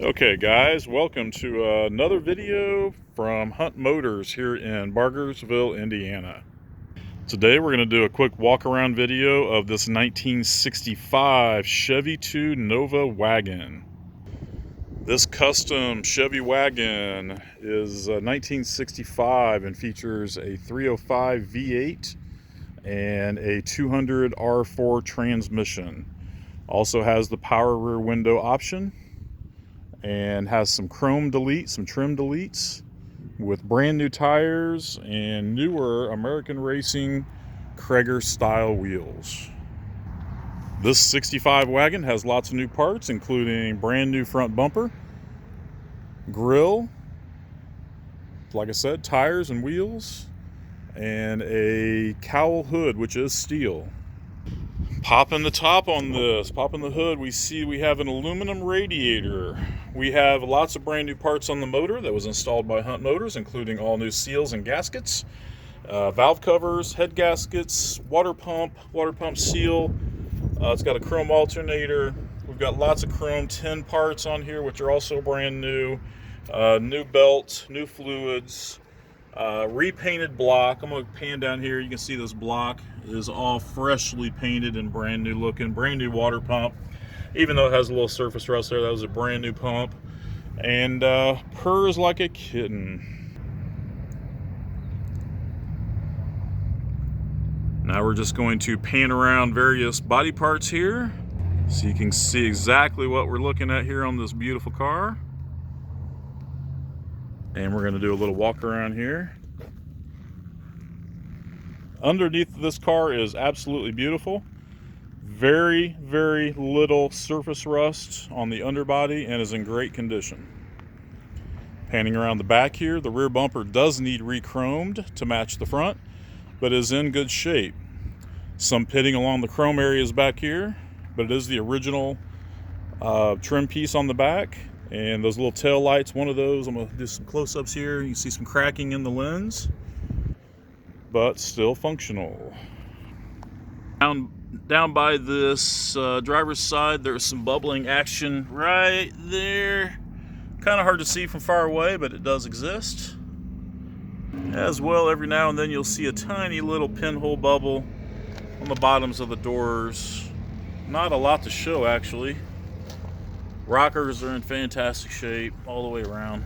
Okay guys, welcome to another video from Hunt Motors here in Bargersville, Indiana. Today we're going to do a quick walk around video of this 1965 Chevy II Nova Wagon. This custom Chevy wagon is 1965 and features a 305 V8 and a 200 R4 transmission. Also has the power rear window option and has some chrome deletes, some trim deletes with brand new tires and newer American Racing Krager style wheels. This 65 wagon has lots of new parts, including brand new front bumper, grille, like I said, tires and wheels, and a cowl hood, which is steel. Popping the top on this, popping the hood, we have an aluminum radiator. We have lots of brand new parts on the motor that was installed by Hunt Motors, including all new seals and gaskets, valve covers, head gaskets, water pump seal. It's got a chrome alternator. We've got lots of chrome 10 parts on here, which are also brand new. New belt, new fluids. Repainted block. I'm going to pan down here. You can see this block is all freshly painted and brand new looking. Brand new water pump. Even though it has a little surface rust there, that was a brand new pump. And purrs like a kitten. Now we're just going to pan around various body parts here so you can see exactly what we're looking at here on this beautiful car. And we're going to do a little walk around here. Underneath this car is absolutely beautiful. Very, very little surface rust on the underbody and is in great condition. Panning around the back here, the rear bumper does need re-chromed to match the front, but is in good shape. Some pitting along the chrome areas back here, but it is the original trim piece on the back. And those little tail lights, one of those, I'm going to do some close-ups here. You can see some cracking in the lens, but still functional. Down by this driver's side, there's some bubbling action right there. Kind of hard to see from far away, but it does exist. As well, every now and then you'll see a tiny little pinhole bubble on the bottoms of the doors. Not a lot to show, actually. Rockers are in fantastic shape all the way around.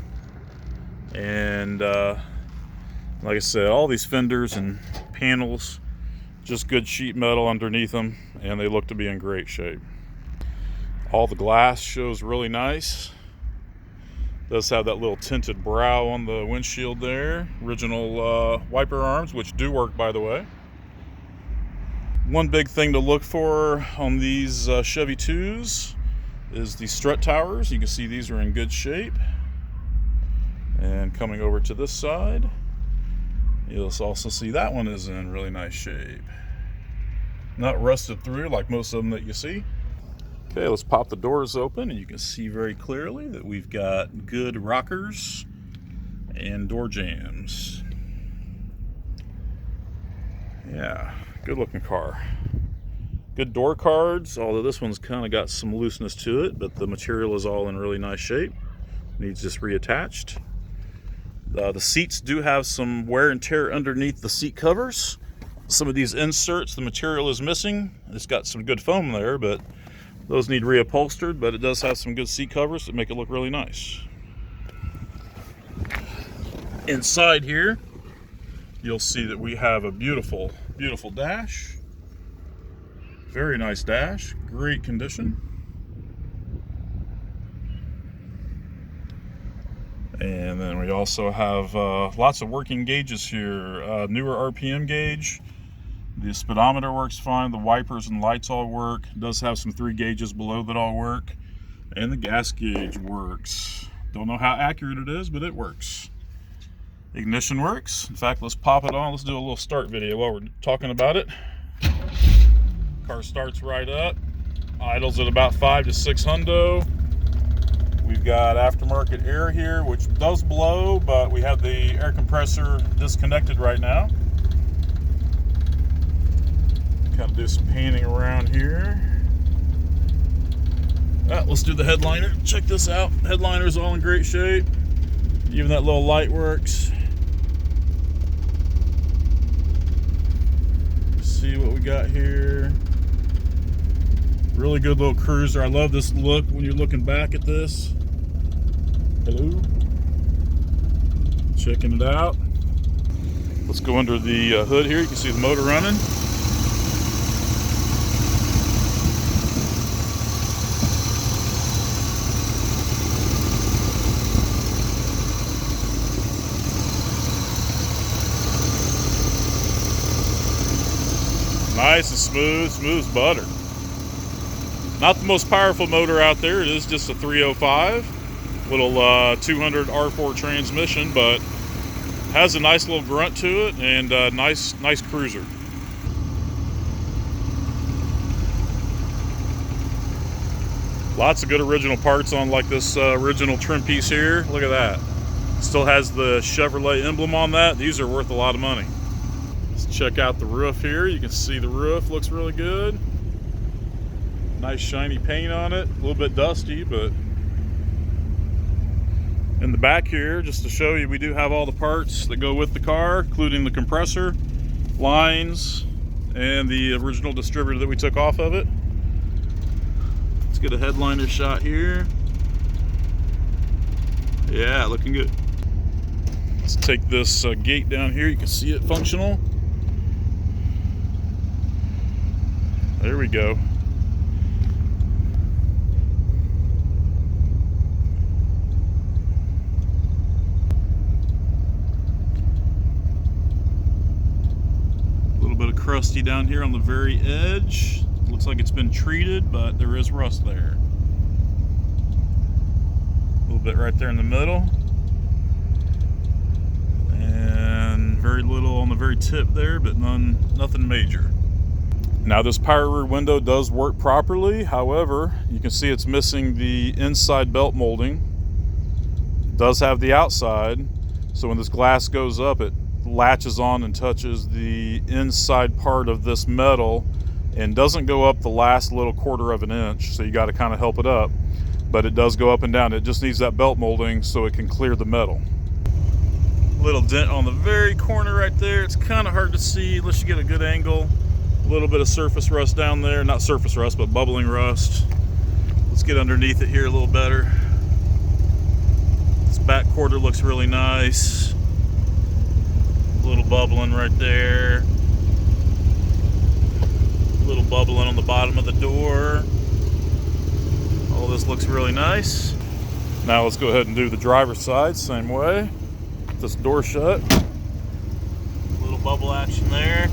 And like I said, all these fenders and panels, just good sheet metal underneath them, and they look to be in great shape. All the glass shows really nice. Does have that little tinted brow on the windshield there. Original wiper arms, which do work, by the way. One big thing to look for on these Chevy 2s is the strut towers. You can see these are in good shape. And coming over to this side, you'll also see that one is in really nice shape. Not rusted through like most of them that you see. Okay, let's pop the doors open and you can see very clearly that we've got good rockers and door jambs. Yeah, good looking car. Good door cards, although this one's kind of got some looseness to it, but the material is all in really nice shape. Needs just reattached. The seats do have some wear and tear underneath the seat covers. Some of these inserts, the material is missing. It's got some good foam there, but those need reupholstered, but it does have some good seat covers that make it look really nice. Inside here, you'll see that we have a beautiful, beautiful dash. Very nice dash, great condition. And then we also have lots of working gauges here. Newer RPM gauge. The speedometer works fine. The wipers and lights all work. It does have some 3 gauges below that all work. And the gas gauge works. Don't know how accurate it is, but it works. Ignition works. In fact, let's pop it on. Let's do a little start video while we're talking about it. Car starts right up. Idles at about 5 to 6 hundo. We've got aftermarket air here, which does blow, but we have the air compressor disconnected right now. Kind of do some panning around here. Let's do the headliner. Check this out. Headliner's all in great shape. Even that little light works. See what we got here. Really good little cruiser. I love this look when you're looking back at this. Hello. Checking it out. Let's go under the hood here. You can see the motor running. Nice and smooth as butter. Not the most powerful motor out there. It is just a 305, little 200 R4 transmission, but has a nice little grunt to it and a nice cruiser. Lots of good original parts on like this original trim piece here. Look at that. Still has the Chevrolet emblem on that. These are worth a lot of money. Let's check out the roof here. You can see the roof looks really good. Nice shiny paint on it. A little bit dusty, but in the back here, just to show you, we do have all the parts that go with the car, including the compressor, lines, and the original distributor that we took off of it. Let's get a headliner shot here. Yeah, looking good. Let's take this gate down here. You can see it functional. There we go. A little bit of crusty down here on the very edge. Looks like it's been treated, but there is rust there. A little bit right there in the middle. And very little on the very tip there, but nothing major. Now this power rear window does work properly. However, you can see it's missing the inside belt molding. It does have the outside, so when this glass goes up, it latches on and touches the inside part of this metal and doesn't go up the last little quarter of an inch, so you got to kind of help it up, but it does go up and down. It just needs that belt molding so it can clear the metal. Little dent on the very corner right there. It's kind of hard to see unless you get a good angle. A little bit of surface rust down there. Not surface rust, but bubbling rust. Let's get underneath it here a little better. This back quarter looks really nice. A little bubbling right there. A little bubbling on the bottom of the door. All this looks really nice. Now let's go ahead and do the driver's side, same way. Get this door shut. A little bubble action there.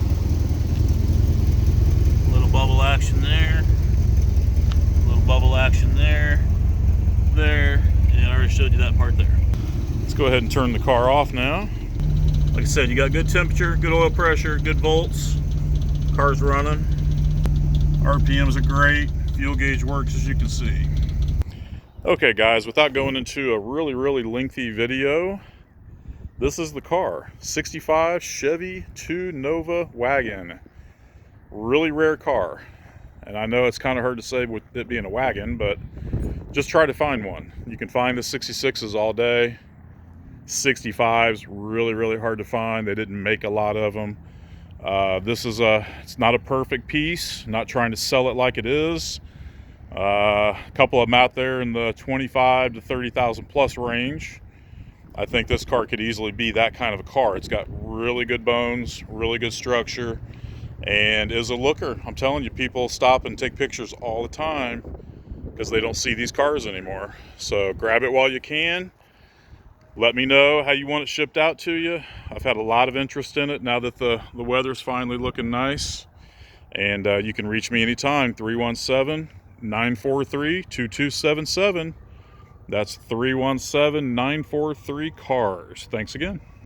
Bubble action there, a little bubble action there, and I already showed you that part there. Let's go ahead and turn the car off now. Like I said, you got good temperature, good oil pressure, good volts, car's running, RPMs are great, fuel gauge works as you can see. Okay guys, without going into a really lengthy video, this is the car, 65 Chevy II Nova Wagon. Really rare car, and I know it's kind of hard to say with it being a wagon, but just try to find one. You can find the 66s all day. 65s really hard to find. They didn't make a lot of them. It's not a perfect piece. Not trying to sell it like it is. A couple of them out there in the 25 to 30,000 plus range. I think this car could easily be that kind of a car. It's got really good bones, really good structure, and is a looker. I'm telling you, people stop and take pictures all the time because they don't see these cars anymore. So grab it while you can. Let me know how you want it shipped out to you. I've had a lot of interest in it now that the weather's finally looking nice. And you can reach me anytime, 317-943-2277. That's 317-943-CARS. Thanks again.